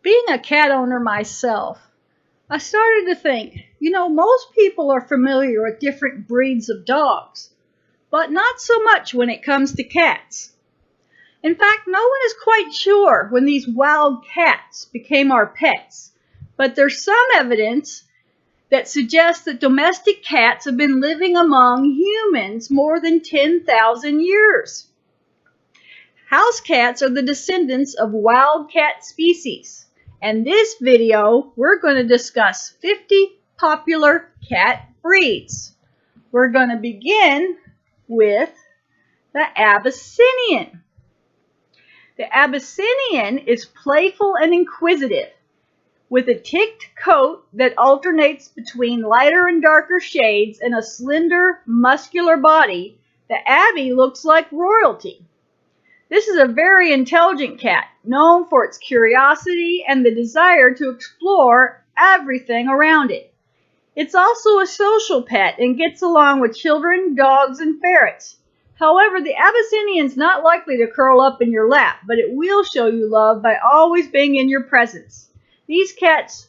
Being a cat owner myself, I started to think, most people are familiar with different breeds of dogs, but not so much when it comes to cats. In fact, no one is quite sure when these wild cats became our pets, but there's some evidence that suggests that domestic cats have been living among humans more than 10,000 years. House cats are the descendants of wild cat species. And this video, we're going to discuss 50 popular cat breeds. We're going to begin with the Abyssinian. The Abyssinian is playful and inquisitive. With a ticked coat that alternates between lighter and darker shades and a slender, muscular body, the Abbey looks like royalty. This is a very intelligent cat, known for its curiosity and the desire to explore everything around it. It's also a social pet and gets along with children, dogs, and ferrets. However, the Abyssinian's not likely to curl up in your lap, but it will show you love by always being in your presence. These cats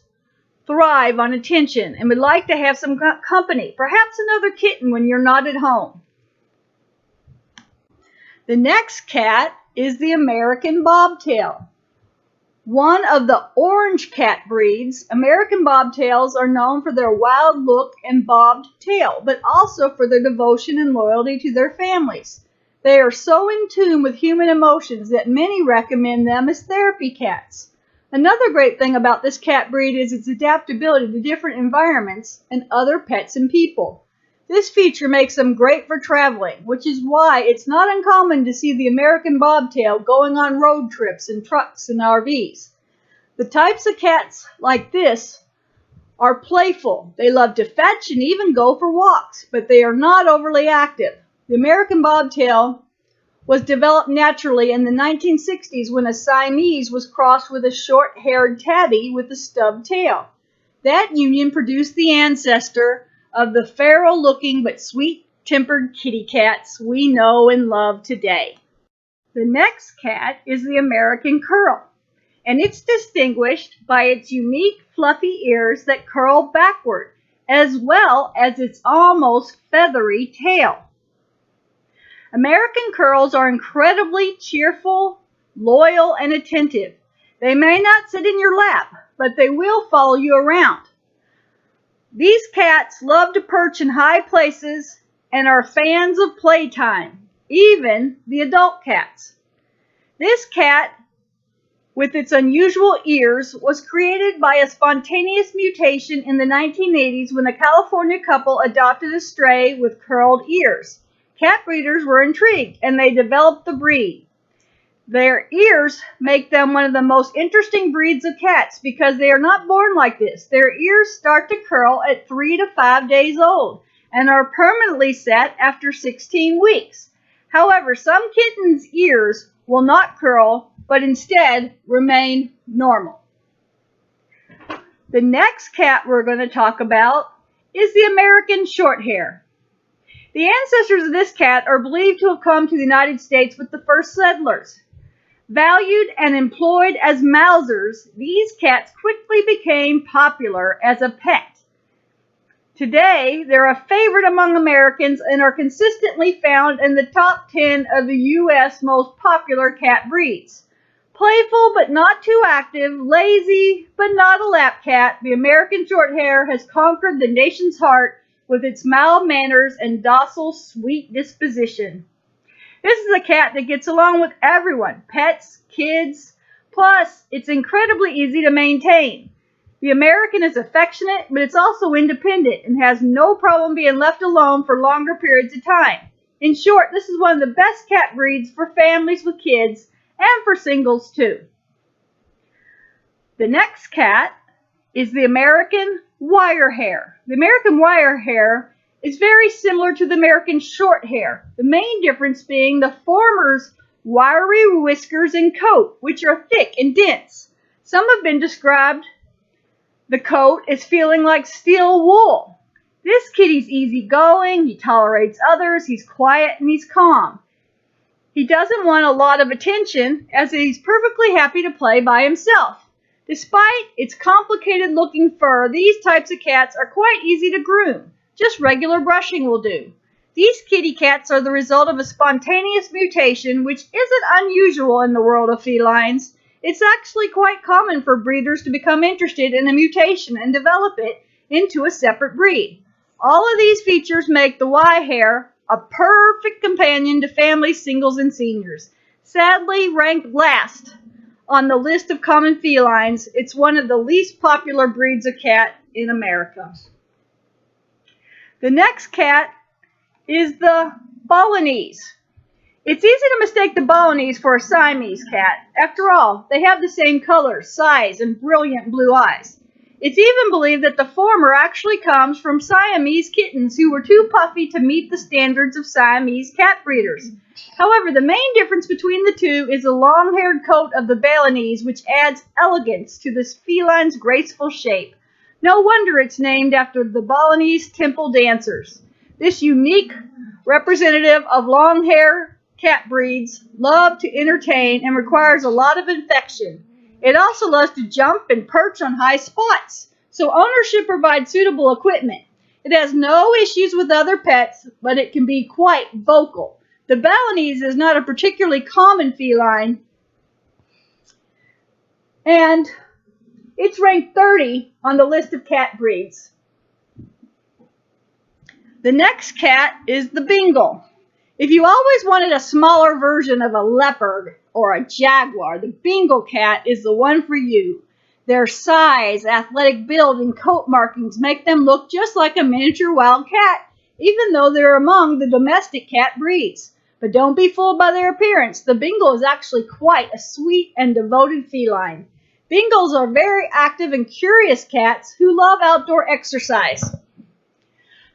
thrive on attention and would like to have some company, perhaps another kitten when you're not at home. The next cat is the American Bobtail. One of the orange cat breeds, American Bobtails are known for their wild look and bobbed tail, but also for their devotion and loyalty to their families. They are so in tune with human emotions that many recommend them as therapy cats. Another great thing about this cat breed is its adaptability to different environments and other pets and people. This feature makes them great for traveling, which is why it's not uncommon to see the American Bobtail going on road trips in trucks and RVs. The types of cats like this are playful. They love to fetch and even go for walks, but they are not overly active. The American Bobtail was developed naturally in the 1960s when a Siamese was crossed with a short-haired tabby with a stubbed tail. That union produced the ancestor of the feral-looking but sweet-tempered kitty cats we know and love today. The next cat is the American Curl, and it's distinguished by its unique fluffy ears that curl backward, as well as its almost feathery tail. American Curls are incredibly cheerful, loyal, and attentive. They may not sit in your lap, but they will follow you around. These cats love to perch in high places and are fans of playtime, even the adult cats. This cat, with its unusual ears, was created by a spontaneous mutation in the 1980s when a California couple adopted a stray with curled ears. Cat breeders were intrigued, and they developed the breed. Their ears make them one of the most interesting breeds of cats because they are not born like this. Their ears start to curl at 3 to 5 days old and are permanently set after 16 weeks. However, some kittens' ears will not curl, but instead remain normal. The next cat we're going to talk about is the American Shorthair. The ancestors of this cat are believed to have come to the United States with the first settlers. Valued and employed as Mausers, these cats quickly became popular as a pet. Today, they're a favorite among Americans and are consistently found in the top 10 of the U.S. most popular cat breeds. Playful but not too active, lazy but not a lap cat, the American Shorthair has conquered the nation's heart with its mild manners and docile, sweet disposition. This is a cat that gets along with everyone, pets, kids, plus it's incredibly easy to maintain. The American is affectionate, but it's also independent and has no problem being left alone for longer periods of time. In short, this is one of the best cat breeds for families with kids and for singles too. The next cat is the American Wirehair. The American Wirehair is very similar to the American Shorthair, the main difference being the former's wiry whiskers and coat, which are thick and dense. Some have been described the coat as feeling like steel wool. This kitty's easygoing, he tolerates others, he's quiet, and he's calm. He doesn't want a lot of attention, as he's perfectly happy to play by himself. Despite its complicated-looking fur, these types of cats are quite easy to groom. Just regular brushing will do. These kitty cats are the result of a spontaneous mutation, which isn't unusual in the world of felines. It's actually quite common for breeders to become interested in a mutation and develop it into a separate breed. All of these features make the Y-hair a perfect companion to families, singles, and seniors. Sadly ranked last on the list of common felines, it's one of the least popular breeds of cat in America. The next cat is the Balinese. It's easy to mistake the Balinese for a Siamese cat. After all, they have the same colors, size, and brilliant blue eyes. It's even believed that the former actually comes from Siamese kittens who were too puffy to meet the standards of Siamese cat breeders. However, the main difference between the two is the long-haired coat of the Balinese, which adds elegance to this feline's graceful shape. No wonder it's named after the Balinese temple dancers. This unique representative of long-hair cat breeds love to entertain and requires a lot of affection. It also loves to jump and perch on high spots, so owners should provide suitable equipment. It has no issues with other pets, but it can be quite vocal. The Balinese is not a particularly common feline, and it's ranked 30 on the list of cat breeds. The next cat is the Bengal. If you always wanted a smaller version of a leopard or a jaguar, the Bengal cat is the one for you. Their size, athletic build, and coat markings make them look just like a miniature wild cat, even though they're among the domestic cat breeds. But don't be fooled by their appearance. The Bengal is actually quite a sweet and devoted feline. Bengals are very active and curious cats who love outdoor exercise.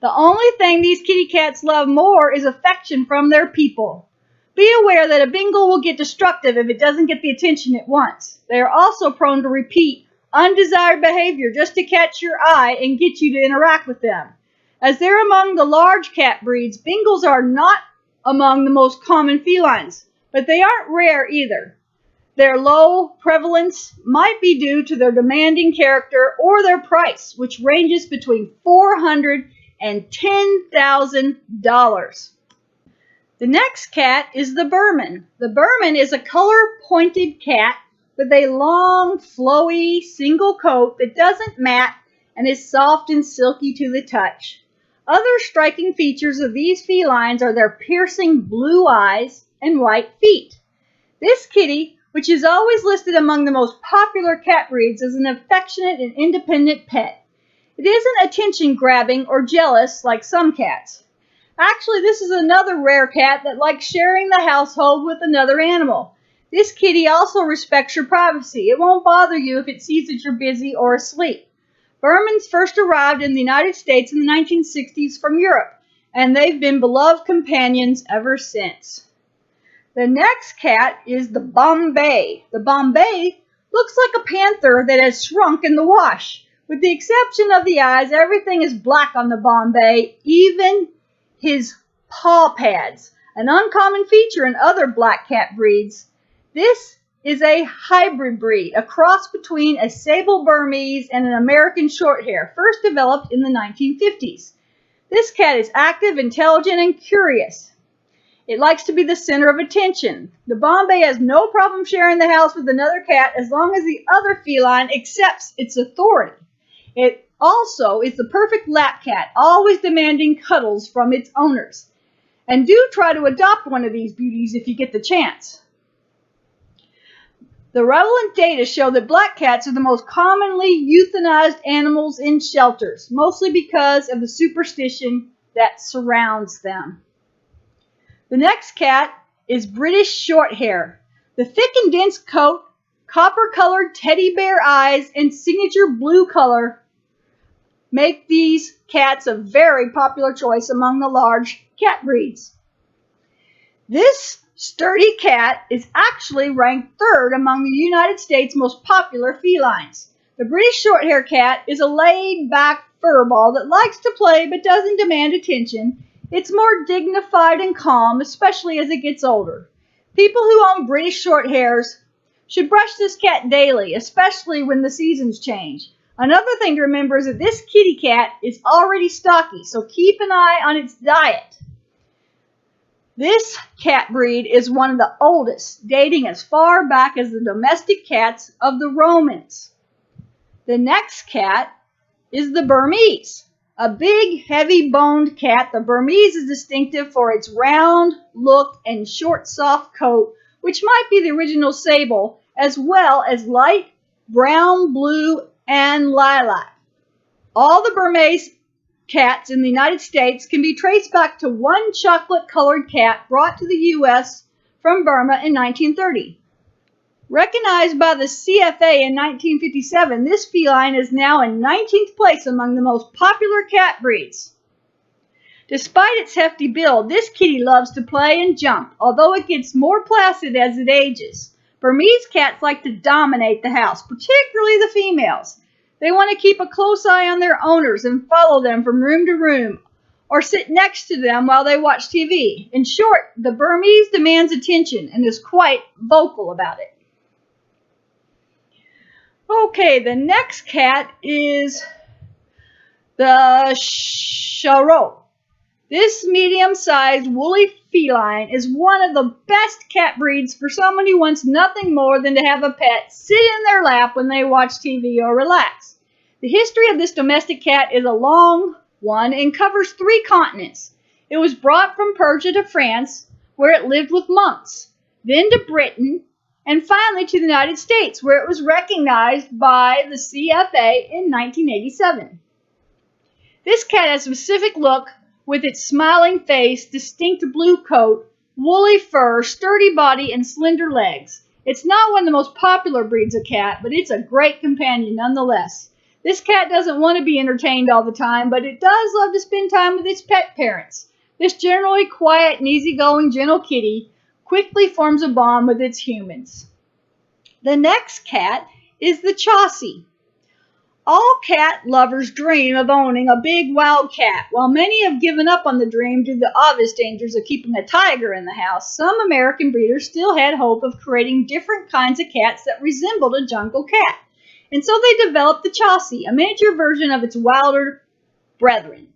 The only thing these kitty cats love more is affection from their people. Be aware that a Bengal will get destructive if it doesn't get the attention it wants. They are also prone to repeat undesired behavior just to catch your eye and get you to interact with them. As they're among the large cat breeds, Bengals are not among the most common felines, but they aren't rare either. Their low prevalence might be due to their demanding character or their price, which ranges between $400 and $10,000. The next cat is the Burman. The Burman is a color-pointed cat with a long, flowy, single coat that doesn't mat and is soft and silky to the touch. Other striking features of these felines are their piercing blue eyes and white feet. This kitty, which is always listed among the most popular cat breeds, is an affectionate and independent pet. It isn't attention-grabbing or jealous like some cats. Actually, this is another rare cat that likes sharing the household with another animal. This kitty also respects your privacy. It won't bother you if it sees that you're busy or asleep. Burmans first arrived in the United States in the 1960s from Europe, and they've been beloved companions ever since. The next cat is the Bombay. The Bombay looks like a panther that has shrunk in the wash. With the exception of the eyes, everything is black on the Bombay, even his paw pads, an uncommon feature in other black cat breeds. This is a hybrid breed, a cross between a sable Burmese and an American Shorthair, first developed in the 1950s. This cat is active, intelligent, and curious. It likes to be the center of attention. The Bombay has no problem sharing the house with another cat as long as the other feline accepts its authority. It also is the perfect lap cat, always demanding cuddles from its owners. And do try to adopt one of these beauties if you get the chance. The relevant data show that black cats are the most commonly euthanized animals in shelters, mostly because of the superstition that surrounds them. The next cat is British Shorthair. The thick and dense coat, copper-colored teddy bear eyes, and signature blue color make these cats a very popular choice among the large cat breeds. This sturdy cat is actually ranked third among the United States' most popular felines. The British Shorthair cat is a laid-back furball that likes to play but doesn't demand attention. It's more dignified and calm, especially as it gets older. People who own British Shorthairs Should brush this cat daily, especially when the seasons change. Another thing to remember is that this kitty cat is already stocky, so keep an eye on its diet. This cat breed is one of the oldest, dating as far back as the domestic cats of the Romans. The next cat is the Burmese. A big, heavy-boned cat, the Burmese is distinctive for its round look and short, soft coat, which might be the original sable, as well as light brown, blue, and lilac. All the Burmese cats in the United States can be traced back to one chocolate-colored cat brought to the U.S. from Burma in 1930. Recognized by the CFA in 1957, this feline is now in 19th place among the most popular cat breeds. Despite its hefty build, this kitty loves to play and jump, although it gets more placid as it ages. Burmese cats like to dominate the house, particularly the females. They want to keep a close eye on their owners and follow them from room to room, or sit next to them while they watch TV. In short, the Burmese demands attention and is quite vocal about it. Okay, the next cat is the Charolais. This medium-sized woolly feline is one of the best cat breeds for someone who wants nothing more than to have a pet sit in their lap when they watch TV or relax. The history of this domestic cat is a long one and covers 3 continents. It was brought from Persia to France, where it lived with monks, then to Britain, and finally to the United States, where it was recognized by the CFA in 1987. This cat has a specific look with its smiling face, distinct blue coat, woolly fur, sturdy body, and slender legs. It's not one of the most popular breeds of cat, but it's a great companion nonetheless. This cat doesn't want to be entertained all the time, but it does love to spend time with its pet parents. This generally quiet and easygoing gentle kitty quickly forms a bond with its humans. The next cat is the Chausie. All cat lovers dream of owning a big wild cat. While many have given up on the dream due to the obvious dangers of keeping a tiger in the house, some American breeders still had hope of creating different kinds of cats that resembled a jungle cat. And so they developed the Chausie, a miniature version of its wilder brethren.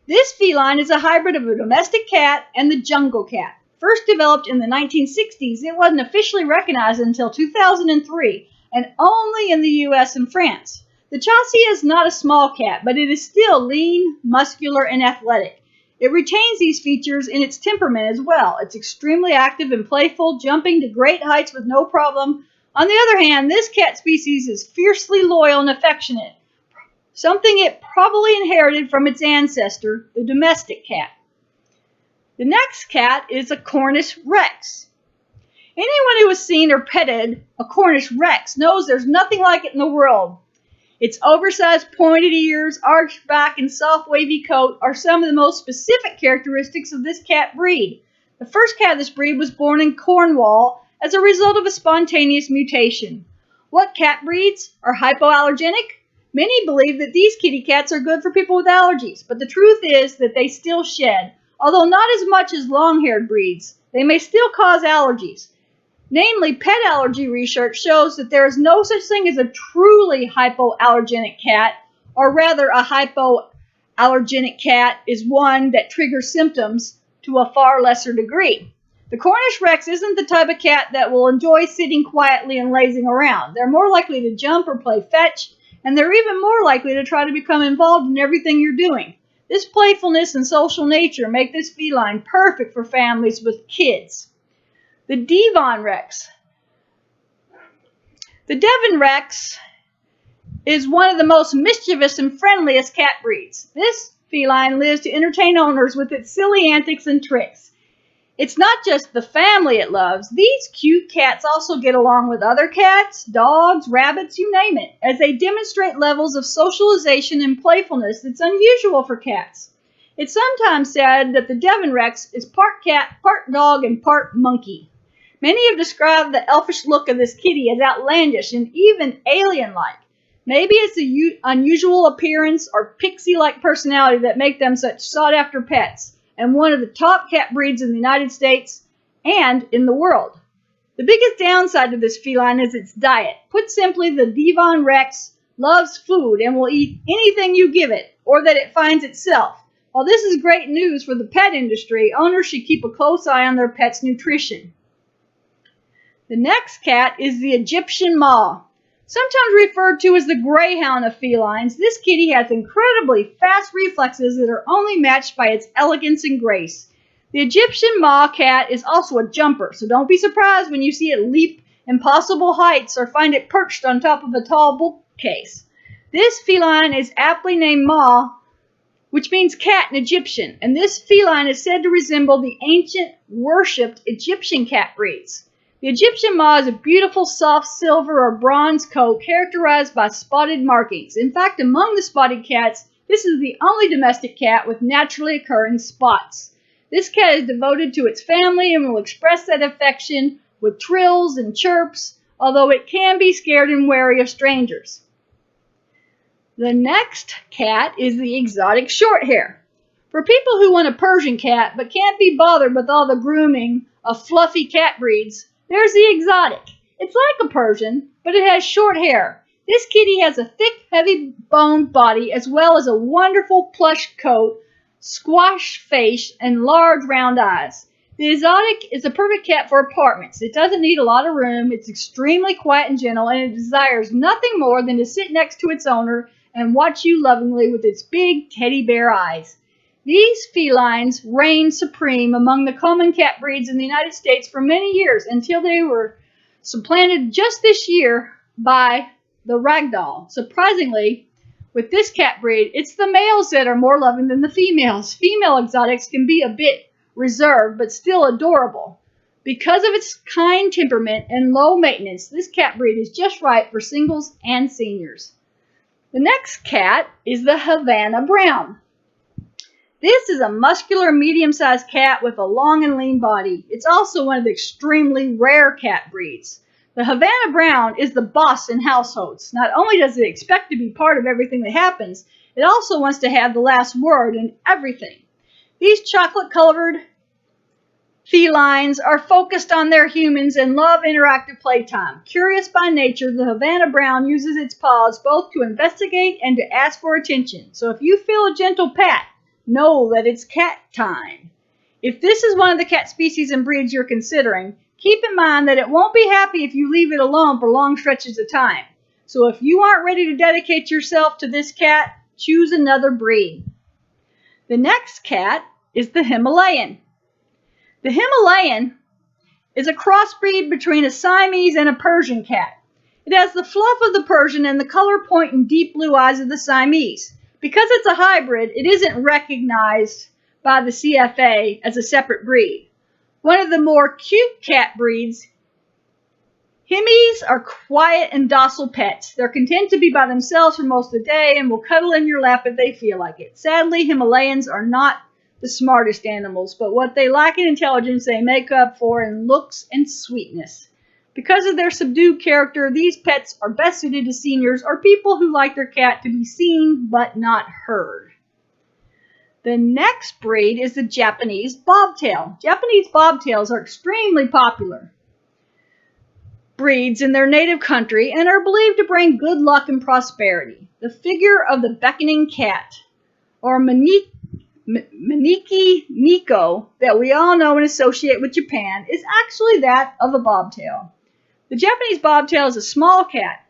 This feline is a hybrid of a domestic cat and the jungle cat. First developed in the 1960s, it wasn't officially recognized until 2003, and only in the U.S. and France. The Chausie is not a small cat, but it is still lean, muscular, and athletic. It retains these features in its temperament as well. It's extremely active and playful, jumping to great heights with no problem. On the other hand, this cat species is fiercely loyal and affectionate, something it probably inherited from its ancestor, the domestic cat. The next cat is a Cornish Rex. Anyone who has seen or petted a Cornish Rex knows there's nothing like it in the world. Its oversized pointed ears, arched back, and soft wavy coat are some of the most specific characteristics of this cat breed. The first cat of this breed was born in Cornwall as a result of a spontaneous mutation. What cat breeds are hypoallergenic? Many believe that these kitty cats are good for people with allergies, but the truth is that they still shed. Although not as much as long-haired breeds, they may still cause allergies. Namely, pet allergy research shows that there is no such thing as a truly hypoallergenic cat, or rather a hypoallergenic cat is one that triggers symptoms to a far lesser degree. The Cornish Rex isn't the type of cat that will enjoy sitting quietly and lazing around. They're more likely to jump or play fetch, and they're even more likely to try to become involved in everything you're doing. This playfulness and social nature make this feline perfect for families with kids. The Devon Rex. The Devon Rex is one of the most mischievous and friendliest cat breeds. This feline lives to entertain owners with its silly antics and tricks. It's not just the family it loves. These cute cats also get along with other cats, dogs, rabbits, you name it, as they demonstrate levels of socialization and playfulness that's unusual for cats. It's sometimes said that the Devon Rex is part cat, part dog, and part monkey. Many have described the elfish look of this kitty as outlandish and even alien-like. Maybe it's the unusual appearance or pixie-like personality that make them such sought-after pets, and one of the top cat breeds in the United States and in the world. The biggest downside to this feline is its diet. Put simply, the Devon Rex loves food and will eat anything you give it, or that it finds itself. While this is great news for the pet industry, owners should keep a close eye on their pet's nutrition. The next cat is the Egyptian Maw. Sometimes referred to as the greyhound of felines, this kitty has incredibly fast reflexes that are only matched by its elegance and grace. The Egyptian Maw cat is also a jumper, so don't be surprised when you see it leap impossible heights or find it perched on top of a tall bookcase. This feline is aptly named Maw, which means cat in Egyptian, and this feline is said to resemble the ancient, worshipped Egyptian cat breeds. The Egyptian Maw is a beautiful soft silver or bronze coat characterized by spotted markings. In fact, among the spotted cats, this is the only domestic cat with naturally occurring spots. This cat is devoted to its family and will express that affection with trills and chirps, although it can be scared and wary of strangers. The next cat is the exotic shorthair. For people who want a Persian cat but can't be bothered with all the grooming of fluffy cat breeds, there's the exotic. It's like a Persian, but it has short hair. This kitty has a thick, heavy-boned body as well as a wonderful plush coat, squash face, and large round eyes. The exotic is a perfect cat for apartments. It doesn't need a lot of room, it's extremely quiet and gentle, and it desires nothing more than to sit next to its owner and watch you lovingly with its big teddy bear eyes. These felines reigned supreme among the common cat breeds in the United States for many years until they were supplanted just this year by the ragdoll. Surprisingly, with this cat breed, it's the males that are more loving than the females. Female exotics can be a bit reserved, but still adorable. Because of its kind temperament and low maintenance, this cat breed is just right for singles and seniors. The next cat is the Havana Brown. This is a muscular, medium-sized cat with a long and lean body. It's also one of the extremely rare cat breeds. The Havana Brown is the boss in households. Not only does it expect to be part of everything that happens, it also wants to have the last word in everything. These chocolate-colored felines are focused on their humans and love interactive playtime. Curious by nature, the Havana Brown uses its paws both to investigate and to ask for attention. So if you feel a gentle pat, know that it's cat time. If this is one of the cat species and breeds you're considering, keep in mind that it won't be happy if you leave it alone for long stretches of time. So if you aren't ready to dedicate yourself to this cat, choose another breed. The next cat is the Himalayan. The Himalayan is a crossbreed between a Siamese and a Persian cat. It has the fluff of the Persian and the color point and deep blue eyes of the Siamese. Because it's a hybrid, it isn't recognized by the CFA as a separate breed. One of the more cute cat breeds, Himis are quiet and docile pets. They're content to be by themselves for most of the day and will cuddle in your lap if they feel like it. Sadly, Himalayans are not the smartest animals, but what they lack in intelligence they make up for in looks and sweetness. Because of their subdued character, these pets are best suited to seniors or people who like their cat to be seen but not heard. The next breed is the Japanese bobtail. Japanese bobtails are extremely popular breeds in their native country and are believed to bring good luck and prosperity. The figure of the beckoning cat, or Maneki Neko, that we all know and associate with Japan, is actually that of a bobtail. The Japanese bobtail is a small cat,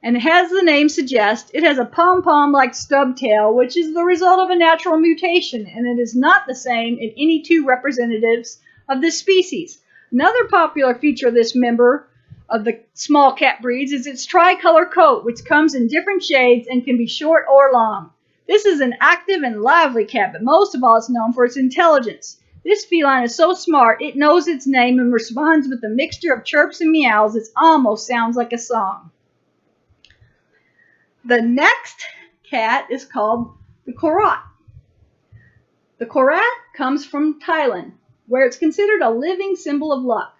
and as the name suggests, it has a pom-pom-like stub tail, which is the result of a natural mutation, and it is not the same in any two representatives of this species. Another popular feature of this member of the small cat breeds is its tricolor coat, which comes in different shades and can be short or long. This is an active and lively cat, but most of all it's known for its intelligence. This feline is so smart, it knows its name and responds with a mixture of chirps and meows that almost sounds like a song. The next cat is called the Korat. The Korat comes from Thailand, where it's considered a living symbol of luck.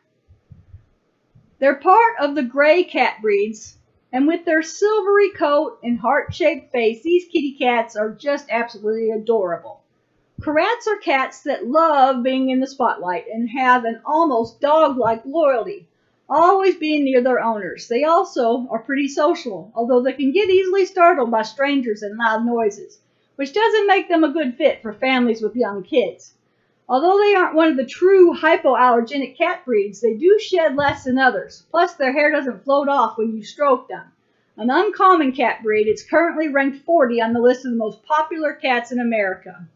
They're part of the gray cat breeds, and with their silvery coat and heart-shaped face, these kitty cats are just absolutely adorable. Korats are cats that love being in the spotlight and have an almost dog-like loyalty. always being near their owners. They also are pretty social, although they can get easily startled by strangers and loud noises, which doesn't make them a good fit for families with young kids. Although they aren't one of the true hypoallergenic cat breeds, they do shed less than others. Plus, their hair doesn't float off when you stroke them. An uncommon cat breed, it's currently ranked 40 on the list of the most popular cats in America.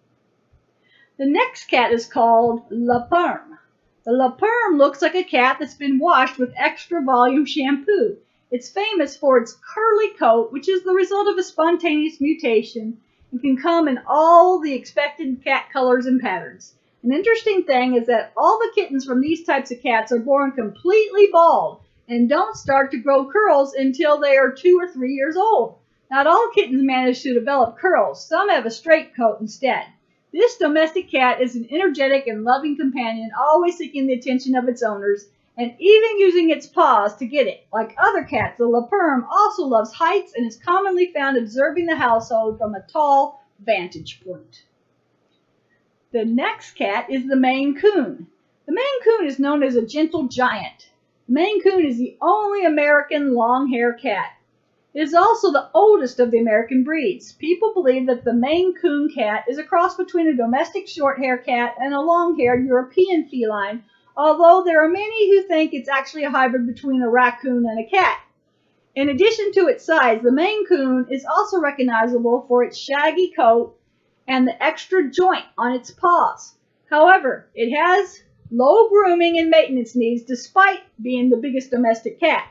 The next cat is called La Perm. The La Perm looks like a cat that's been washed with extra volume shampoo. It's famous for its curly coat, which is the result of a spontaneous mutation and can come in all the expected cat colors and patterns. An interesting thing is that all the kittens from these types of cats are born completely bald and don't start to grow curls until they are 2 or 3 years old. Not all kittens manage to develop curls. Some have a straight coat instead. This domestic cat is an energetic and loving companion, always seeking the attention of its owners and even using its paws to get it. Like other cats, the La Perm also loves heights and is commonly found observing the household from a tall vantage point. The next cat is the Maine Coon. The Maine Coon is known as a gentle giant. The Maine Coon is the only American long-haired cat. It is also the oldest of the American breeds. People believe that the Maine Coon cat is a cross between a domestic short-haired cat and a long-haired European feline, although there are many who think it's actually a hybrid between a raccoon and a cat. In addition to its size, the Maine Coon is also recognizable for its shaggy coat and the extra joint on its paws. However, it has low grooming and maintenance needs despite being the biggest domestic cat.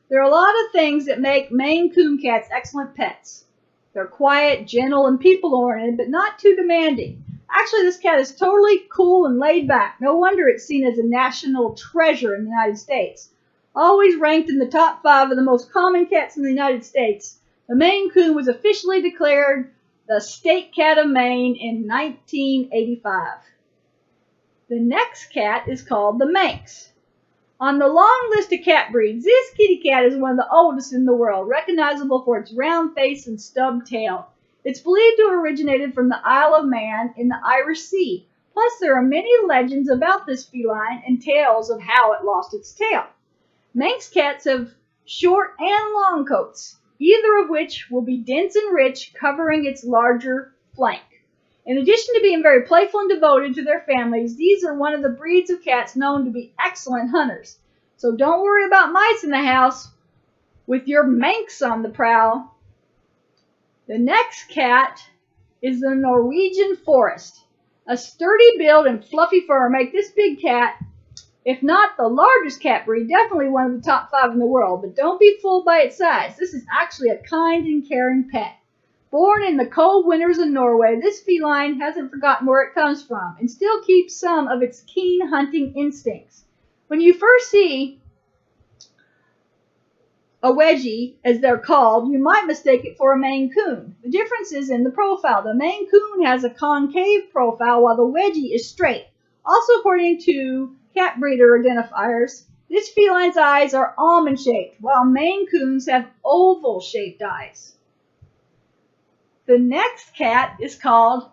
There are a lot of things that make Maine Coon cats excellent pets. They're quiet, gentle, and people-oriented, but not too demanding. Actually, this cat is totally cool and laid back. No wonder it's seen as a national treasure in the United States. Always ranked in the top 5 of the most common cats in the United States, the Maine Coon was officially declared the state cat of Maine in 1985. The next cat is called the Manx. On the long list of cat breeds, this kitty cat is one of the oldest in the world, recognizable for its round face and stubbed tail. It's believed to have originated from the Isle of Man in the Irish Sea. Plus, there are many legends about this feline and tales of how it lost its tail. Manx cats have short and long coats, either of which will be dense and rich, covering its larger flank. In addition to being very playful and devoted to their families, these are one of the breeds of cats known to be excellent hunters. So don't worry about mice in the house with your Manx on the prowl. The next cat is the Norwegian Forest. A sturdy build and fluffy fur make this big cat, if not the largest cat breed, definitely one of the top 5 in the world. But don't be fooled by its size. This is actually a kind and caring pet. Born in the cold winters of Norway, this feline hasn't forgotten where it comes from and still keeps some of its keen hunting instincts. When you first see a wedgie, as they're called, you might mistake it for a Maine Coon. The difference is in the profile. The Maine Coon has a concave profile while the wedgie is straight. Also, according to cat breeder identifiers, this feline's eyes are almond-shaped, while Maine Coons have oval-shaped eyes. The next cat is called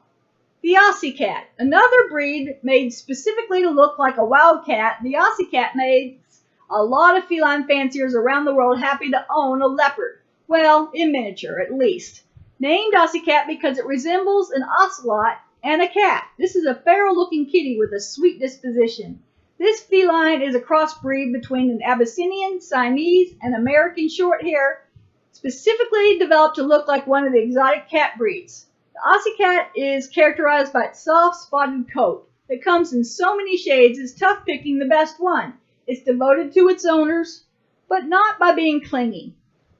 the Aussie cat, another breed made specifically to look like a wild cat. The Aussie cat makes a lot of feline fanciers around the world happy to own a leopard. Well, in miniature, at least. Named Aussie cat because it resembles an ocelot and a cat. This is a feral-looking kitty with a sweet disposition. This feline is a crossbreed between an Abyssinian, Siamese, and American Shorthair, specifically developed to look like one of the exotic cat breeds. The Aussie cat is characterized by its soft, spotted coat that comes in so many shades it's tough picking the best one. It's devoted to its owners, but not by being clingy.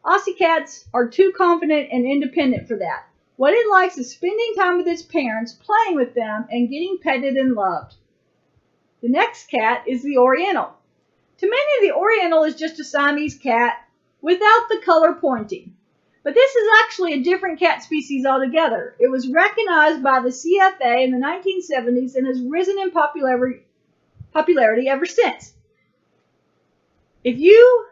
Aussie cats are too confident and independent for that. What it likes is spending time with its parents, playing with them, and getting petted and loved. The next cat is the Oriental. To many, the Oriental is just a Siamese cat without the color pointing. But this is actually a different cat species altogether. It was recognized by the CFA in the 1970s and has risen in popularity ever since. If you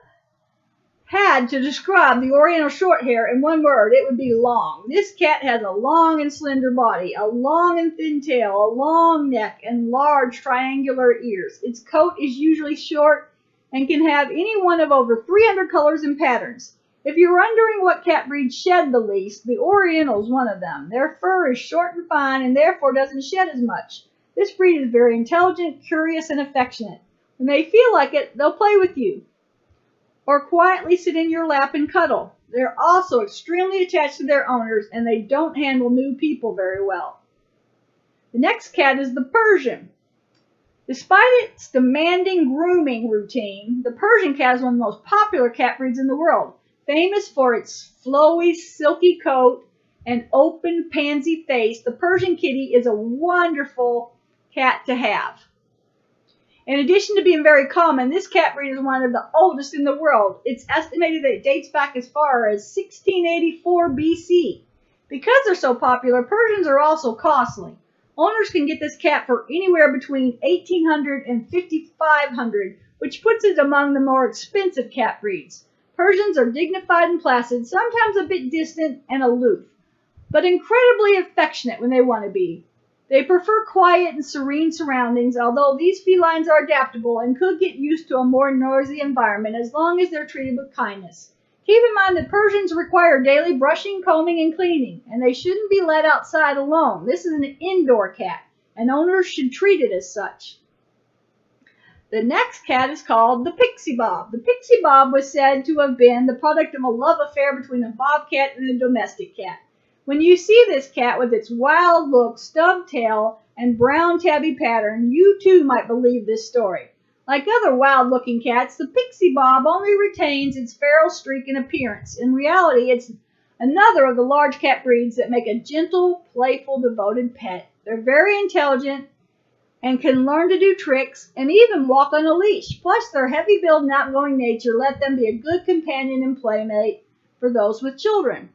had to describe the Oriental Shorthair in one word, it would be long. This cat has a long and slender body, a long and thin tail, a long neck, and large triangular ears. Its coat is usually short and can have any one of over 300 colors and patterns. If you're wondering what cat breeds shed the least, the Oriental is one of them. Their fur is short and fine and therefore doesn't shed as much. This breed is very intelligent, curious, and affectionate. When they feel like it, they'll play with you or quietly sit in your lap and cuddle. They're also extremely attached to their owners and they don't handle new people very well. The next cat is the Persian. Despite its demanding grooming routine, the Persian cat is one of the most popular cat breeds in the world. Famous for its flowy, silky coat and open, pansy face, the Persian kitty is a wonderful cat to have. In addition to being very common, this cat breed is one of the oldest in the world. It's estimated that it dates back as far as 1684 BC. Because they're so popular, Persians are also costly. Owners can get this cat for anywhere between $1,800 and $5,500, which puts it among the more expensive cat breeds. Persians are dignified and placid, sometimes a bit distant and aloof, but incredibly affectionate when they want to be. They prefer quiet and serene surroundings, although these felines are adaptable and could get used to a more noisy environment as long as they're treated with kindness. Keep in mind that Persians require daily brushing, combing, and cleaning, and they shouldn't be let outside alone. This is an indoor cat, and owners should treat it as such. The next cat is called the Pixie Bob. The Pixie Bob was said to have been the product of a love affair between a bobcat and a domestic cat. When you see this cat with its wild look, stubbed tail, and brown tabby pattern, you too might believe this story. Like other wild-looking cats, the Pixie Bob only retains its feral streak in appearance. In reality, it's another of the large cat breeds that make a gentle, playful, devoted pet. They're very intelligent and can learn to do tricks and even walk on a leash. Plus, their heavy-build and outgoing nature let them be a good companion and playmate for those with children.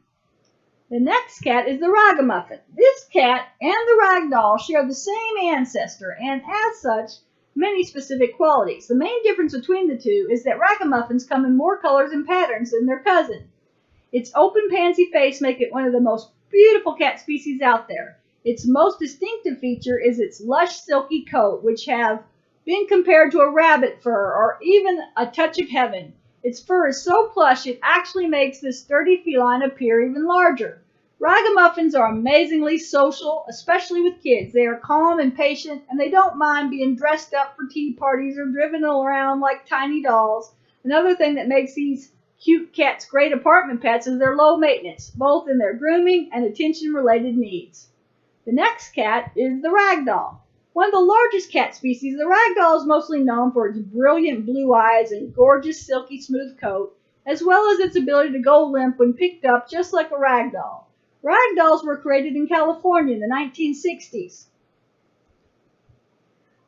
The next cat is the Ragamuffin. This cat and the Ragdoll share the same ancestor and, as such, many specific qualities. The main difference between the two is that Ragamuffins come in more colors and patterns than their cousin. Its open pansy face makes it one of the most beautiful cat species out there. Its most distinctive feature is its lush, silky coat, which have been compared to a rabbit fur or even a touch of heaven. Its fur is so plush it actually makes this sturdy feline appear even larger. Ragamuffins are amazingly social, especially with kids. They are calm and patient, and they don't mind being dressed up for tea parties or driven around like tiny dolls. Another thing that makes these cute cats great apartment pets is their low maintenance, both in their grooming and attention-related needs. The next cat is the Ragdoll. One of the largest cat species, the Ragdoll is mostly known for its brilliant blue eyes and gorgeous silky smooth coat, as well as its ability to go limp when picked up just like a ragdoll. Ragdolls were created in California in the 1960s.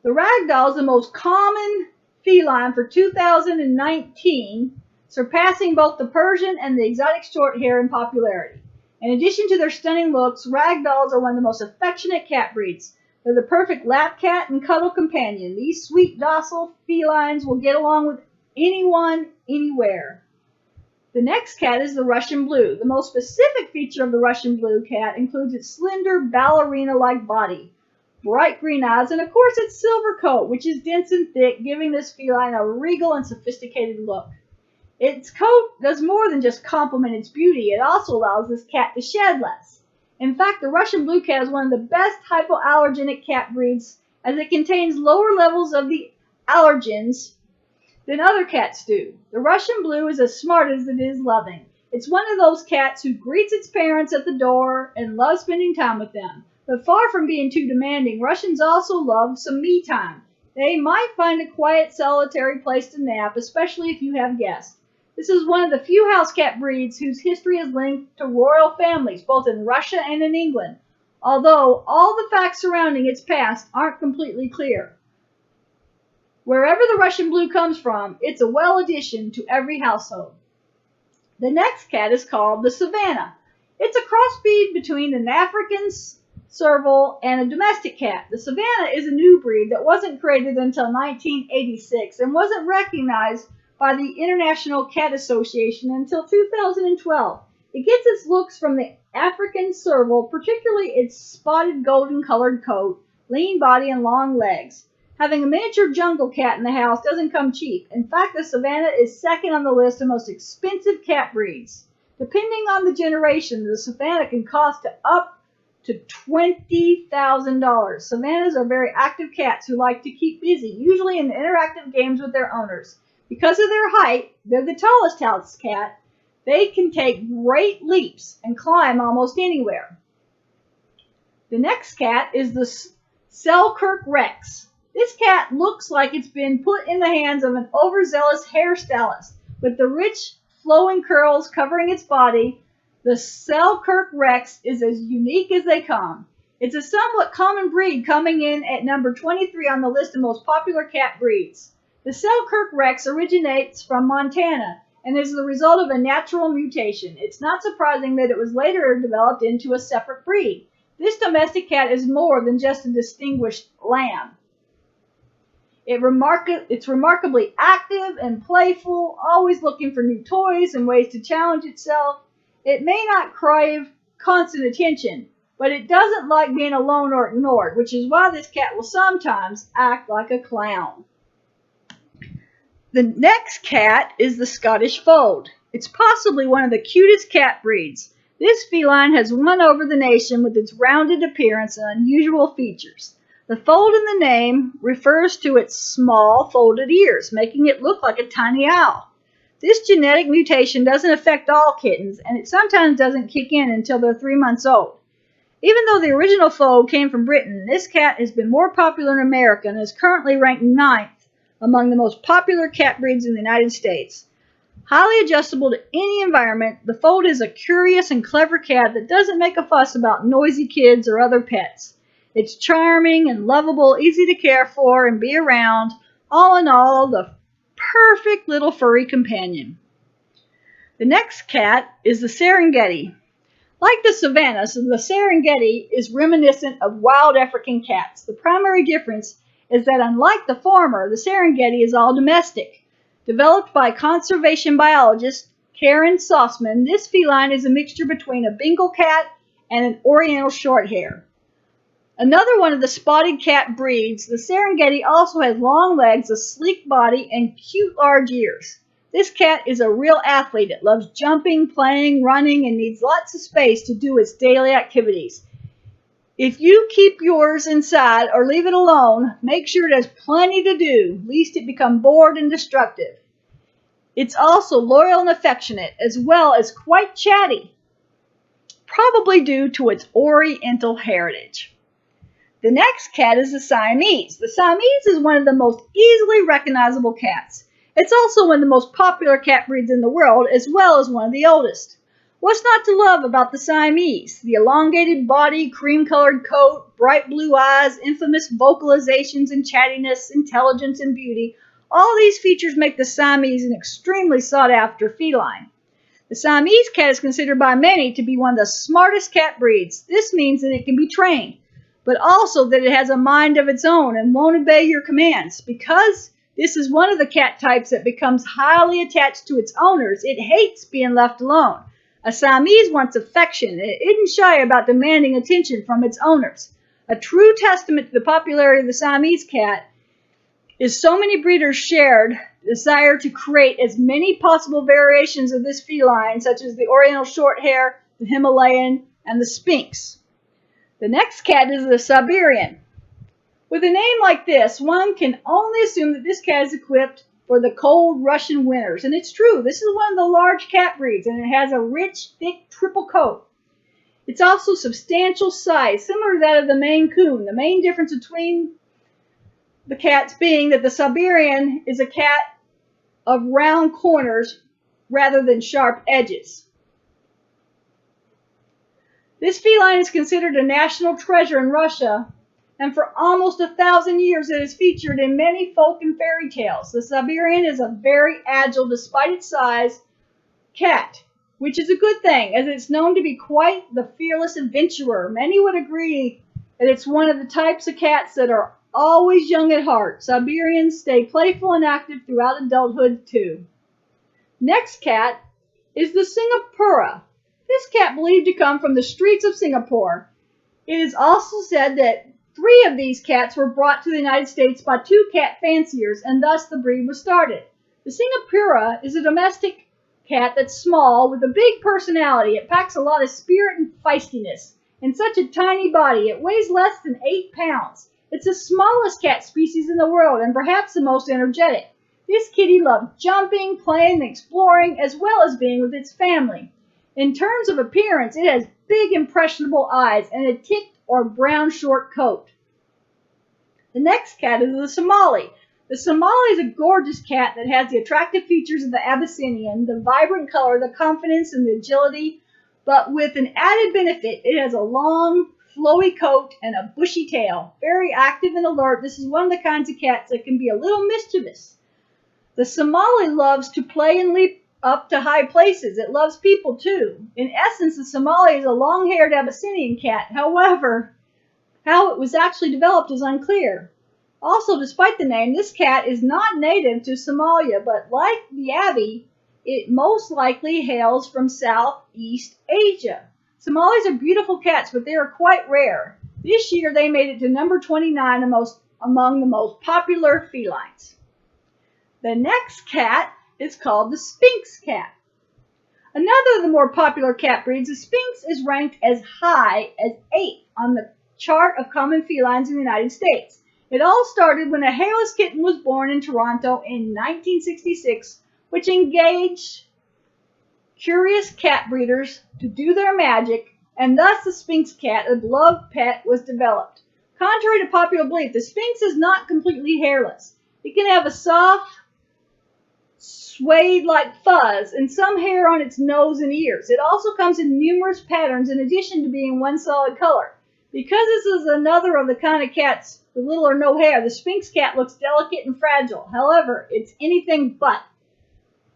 The Ragdoll is the most common feline for 2019, surpassing both the Persian and the exotic short hair in popularity. In addition to their stunning looks, Ragdolls are one of the most affectionate cat breeds. They're the perfect lap cat and cuddle companion. These sweet, docile felines will get along with anyone, anywhere. The next cat is the Russian Blue. The most specific feature of the Russian Blue cat includes its slender, ballerina-like body, bright green eyes, and of course its silver coat, which is dense and thick, giving this feline a regal and sophisticated look. Its coat does more than just complement its beauty. It also allows this cat to shed less. In fact, the Russian Blue cat is one of the best hypoallergenic cat breeds, as it contains lower levels of the allergens than other cats do. The Russian Blue is as smart as it is loving. It's one of those cats who greets its parents at the door and loves spending time with them. But far from being too demanding, Russians also love some me time. They might find a quiet, solitary place to nap, especially if you have guests. This is one of the few house cat breeds whose history is linked to royal families, both in Russia and in England, although all the facts surrounding its past aren't completely clear. Wherever the Russian Blue comes from, it's a well addition to every household. The next cat is called the Savannah. It's a crossbreed between an African serval and a domestic cat. The Savannah is a new breed that wasn't created until 1986 and wasn't recognized by the International Cat Association until 2012. It gets its looks from the African serval, particularly its spotted golden colored coat, lean body, and long legs. Having a miniature jungle cat in the house doesn't come cheap. In fact, the Savannah is second on the list of most expensive cat breeds. Depending on the generation, the Savannah can cost up to $20,000. Savannahs are very active cats who like to keep busy, usually in interactive games with their owners. Because of their height, they're the tallest house cat. They can take great leaps and climb almost anywhere. The next cat is the Selkirk Rex. This cat looks like it's been put in the hands of an overzealous hairstylist. With the rich, flowing curls covering its body, the Selkirk Rex is as unique as they come. It's a somewhat common breed, coming in at number 23 on the list of most popular cat breeds. The Selkirk Rex originates from Montana and is the result of a natural mutation. It's not surprising that it was later developed into a separate breed. This domestic cat is more than just a distinguished lamb. It's remarkably active and playful, always looking for new toys and ways to challenge itself. It may not crave constant attention, but it doesn't like being alone or ignored, which is why this cat will sometimes act like a clown. The next cat is the Scottish Fold. It's possibly one of the cutest cat breeds. This feline has won over the nation with its rounded appearance and unusual features. The fold in the name refers to its small, folded ears, making it look like a tiny owl. This genetic mutation doesn't affect all kittens, and it sometimes doesn't kick in until they're 3 months old. Even though the original fold came from Britain, this cat has been more popular in America and is currently ranked 9th among the most popular cat breeds in the United States. Highly adjustable to any environment, the Fold is a curious and clever cat that doesn't make a fuss about noisy kids or other pets. It's charming and lovable, easy to care for and be around. All in all, the perfect little furry companion. The next cat is the Serengeti. Like the Savannahs, the Serengeti is reminiscent of wild African cats. The primary difference is that unlike the former, the Serengeti is all domestic. Developed by conservation biologist Karen Sossman, this feline is a mixture between a Bengal cat and an Oriental Shorthair. Another one of the spotted cat breeds, the Serengeti also has long legs, a sleek body, and cute large ears. This cat is a real athlete. It loves jumping, playing, running, and needs lots of space to do its daily activities. If you keep yours inside or leave it alone, make sure it has plenty to do, lest it become bored and destructive. It's also loyal and affectionate, as well as quite chatty, probably due to its Oriental heritage. The next cat is the Siamese. The Siamese is one of the most easily recognizable cats. It's also one of the most popular cat breeds in the world, as well as one of the oldest. What's not to love about the Siamese? The elongated body, cream-colored coat, bright blue eyes, infamous vocalizations and chattiness, intelligence and beauty. All these features make the Siamese an extremely sought-after feline. The Siamese cat is considered by many to be one of the smartest cat breeds. This means that it can be trained, but also that it has a mind of its own and won't obey your commands. Because this is one of the cat types that becomes highly attached to its owners, it hates being left alone. A Siamese wants affection and it isn't shy about demanding attention from its owners. A true testament to the popularity of the Siamese cat is so many breeders shared desire to create as many possible variations of this feline, such as the Oriental Shorthair, the Himalayan, and the Sphinx. The next cat is the Siberian. With a name like this, one can only assume that this cat is equipped for the cold Russian winters. And it's true, this is one of the large cat breeds, and it has a rich, thick triple coat. It's also substantial size, similar to that of the Maine Coon. The main difference between the cats being that the Siberian is a cat of round corners rather than sharp edges. This feline is considered a national treasure in Russia, and for almost 1,000 years it is featured in many folk and fairy tales. The Siberian is a very agile, despite its size, cat, which is a good thing, as it's known to be quite the fearless adventurer. Many would agree that it's one of the types of cats that are always young at heart. Siberians stay playful and active throughout adulthood too. Next cat is the Singapura. This cat believed to come from the streets of Singapore. It is also said that 3 of these cats were brought to the United States by 2 cat fanciers, and thus the breed was started. The Singapura is a domestic cat that's small with a big personality. It packs a lot of spirit and feistiness. In such a tiny body, it weighs less than 8 pounds. It's the smallest cat species in the world and perhaps the most energetic. This kitty loves jumping, playing, and exploring, as well as being with its family. In terms of appearance, it has big, impressionable eyes and a ticked or brown short coat. The next cat is the Somali. The Somali is a gorgeous cat that has the attractive features of the Abyssinian, the vibrant color, the confidence, and the agility, but with an added benefit, it has a long, flowy coat and a bushy tail. Very active and alert, this is one of the kinds of cats that can be a little mischievous. The Somali loves to play and leap up to high places. It loves people too. In essence, the Somali is a long-haired Abyssinian cat. However, how it was actually developed is unclear. Also, despite the name, this cat is not native to Somalia, but like the Abbey, it most likely hails from Southeast Asia. Somalis are beautiful cats, but they are quite rare. This year, they made it to number 29 among the most popular felines. The next cat is called the Sphinx cat. Another of the more popular cat breeds, the Sphinx is ranked as high as 8th on the chart of common felines in the United States. It all started when a hairless kitten was born in Toronto in 1966, which engaged curious cat breeders to do their magic, and thus the Sphinx cat, a beloved pet, was developed. Contrary to popular belief, the Sphinx is not completely hairless. It can have a soft, suede-like fuzz and some hair on its nose and ears. It also comes in numerous patterns in addition to being one solid color. Because this is another of the kind of cats with little or no hair, the Sphinx cat looks delicate and fragile. However, it's anything but.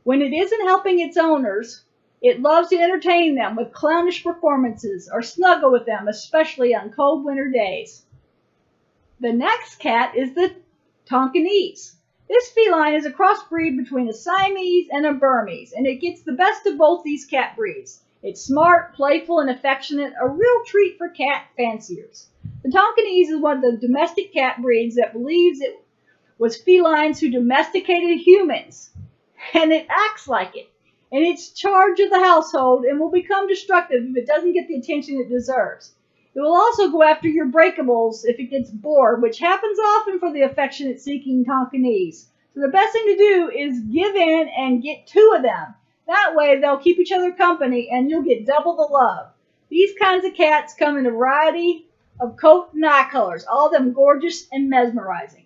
When it isn't helping its owners, it loves to entertain them with clownish performances or snuggle with them, especially on cold winter days. The next cat is the Tonkinese. This feline is a crossbreed between a Siamese and a Burmese, and it gets the best of both these cat breeds. It's smart, playful, and affectionate, a real treat for cat fanciers. The Tonkinese is one of the domestic cat breeds that believes it was felines who domesticated humans, and it acts like it. And it's charge of the household and will become destructive if it doesn't get the attention it deserves. It will also go after your breakables if it gets bored, which happens often for the affectionate-seeking Tonkinese. So the best thing to do is give in and get 2 of them. That way they'll keep each other company and you'll get double the love. These kinds of cats come in a variety of coat and eye colors, all of them gorgeous and mesmerizing.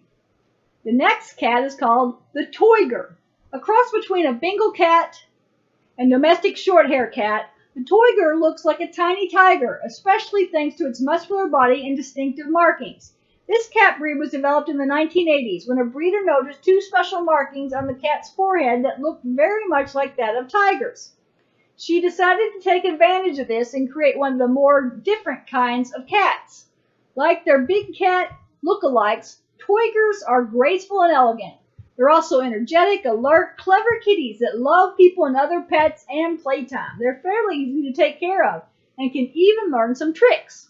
The next cat is called the Toiger, a cross between a Bengal cat and domestic short-hair cat. The Toiger looks like a tiny tiger, especially thanks to its muscular body and distinctive markings. This cat breed was developed in the 1980s when a breeder noticed 2 special markings on the cat's forehead that looked very much like that of tigers. She decided to take advantage of this and create one of the more different kinds of cats. Like their big cat look-alikes, Toigers are graceful and elegant. They're also energetic, alert, clever kitties that love people and other pets and playtime. They're fairly easy to take care of and can even learn some tricks.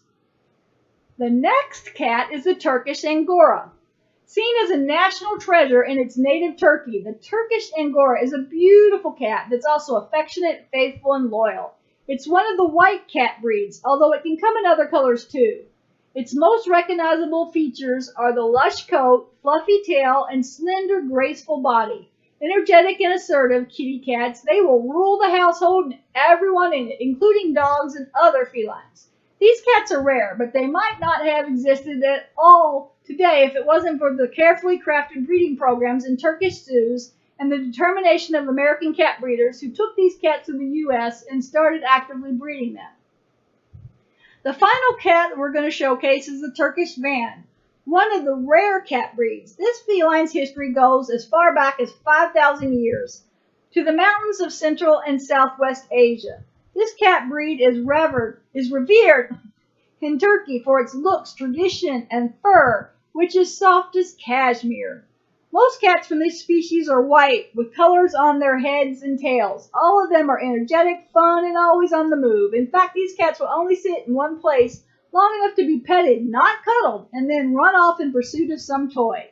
The next cat is the Turkish Angora. Seen as a national treasure in its native Turkey, the Turkish Angora is a beautiful cat that's also affectionate, faithful, and loyal. It's one of the white cat breeds, although it can come in other colors too. Its most recognizable features are the lush coat, fluffy tail, and slender, graceful body. Energetic and assertive kitty cats, they will rule the household and everyone in it, including dogs and other felines. These cats are rare, but they might not have existed at all today if it wasn't for the carefully crafted breeding programs in Turkish zoos and the determination of American cat breeders who took these cats to the U.S. and started actively breeding them. The final cat that we're going to showcase is the Turkish Van, one of the rare cat breeds. This feline's history goes as far back as 5,000 years, to the mountains of Central and Southwest Asia. This cat breed is revered in Turkey for its looks, tradition, and fur, which is soft as cashmere. Most cats from this species are white, with colors on their heads and tails. All of them are energetic, fun, and always on the move. In fact, these cats will only sit in one place long enough to be petted, not cuddled, and then run off in pursuit of some toy.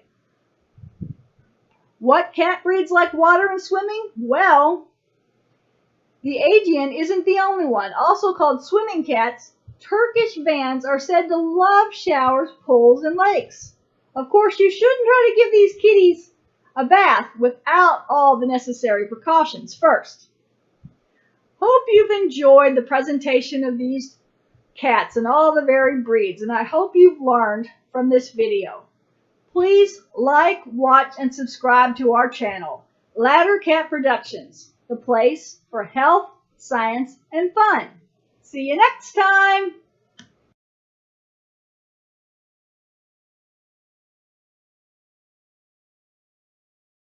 What cat breeds like water and swimming? Well, the Aegean isn't the only one. Also called swimming cats, Turkish vans are said to love showers, pools, and lakes. Of course, you shouldn't try to give these kitties a bath without all the necessary precautions first. Hope you've enjoyed the presentation of these cats and all the varied breeds, and I hope you've learned from this video. Please like, watch, and subscribe to our channel, LadderCat Productions, the place for health, science, and fun. See you next time!